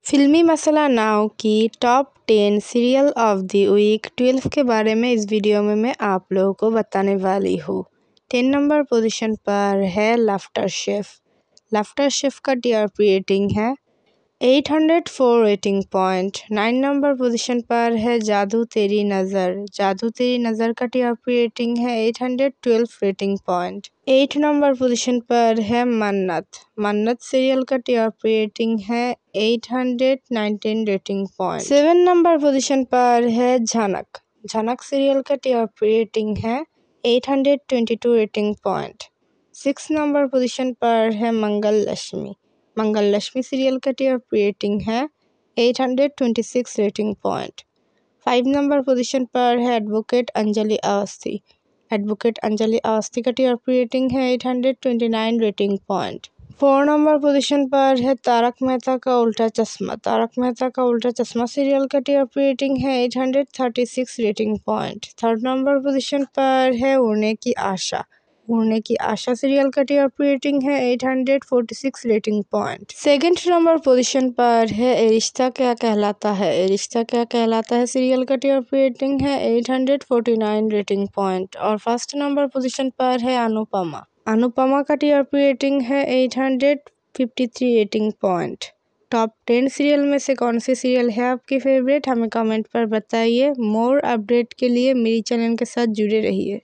फिल्मी मसाला नाउ की top 10 serial of the week 12 के बारे में इस वीडियो में मैं आप लोगों को बताने वाली हूँ। 10 नंबर पोजीशन पर है लाफ्टर शेफ। लाफ्टर शेफ का टीआरपी रेटिंग है 804 रेटिंग पॉइंट। 9 नंबर पोजीशन पर है जादू तेरी नज़र। जादू तेरी नज़र का टीआरपी रेटिंग है 812 रेटिंग पॉइंट। 8 नंबर पोजीशन पर है मन्नत। मन्नत सीरियल का टीआरपी रेटिंग है 819 रेटिंग पॉइंट। 7 नंबर पोजीशन पर है झनक। झनक सीरियल का टीआरपी रेटिंग है 822 रेटिंग पॉइंट। 6 नंबर पोजीशन पर है मंगल लक्ष्मी। मंगल लक्ष्मी सीरियल का टीआरपी रेटिंग है 826 रेटिंग पॉइंट। 5 नंबर पोजीशन पर है एडवोकेट अंजलि अवस्थी। एडवोकेट अंजलि अवस्थी का टीआरपी रेटिंग है 829 रेटिंग पॉइंट। 4 नंबर पोजीशन पर है तारक मेहता का उल्टा चश्मा। तारक मेहता का उल्टा चश्मा सीरियल का टीआरपी रेटिंग है 836 rating point. 3rd number position पर है उड़ने की आशा। उड़ने की आशा सीरियल का टीआरपी रेटिंग है 846 rating point. 2nd number position पर है ए रिश्ता क्या कहलाता है। ए रिश्ता क्या कहलाता है सीरियल का टीआरपी रेटिंग है 849 रेटिंग पॉइंट। और 1st नंबर पोजीशन पर है अनुपमा। अनुपमा का टीआरपी रेटिंग है 853 रेटिंग पॉइंट। टॉप 10 सीरियल में से कौन सी सीरियल है आपकी फेवरेट, हमें कमेंट पर बताइए। मोर अपडेट के लिए मेरी चैनल के साथ जुड़े रहिए।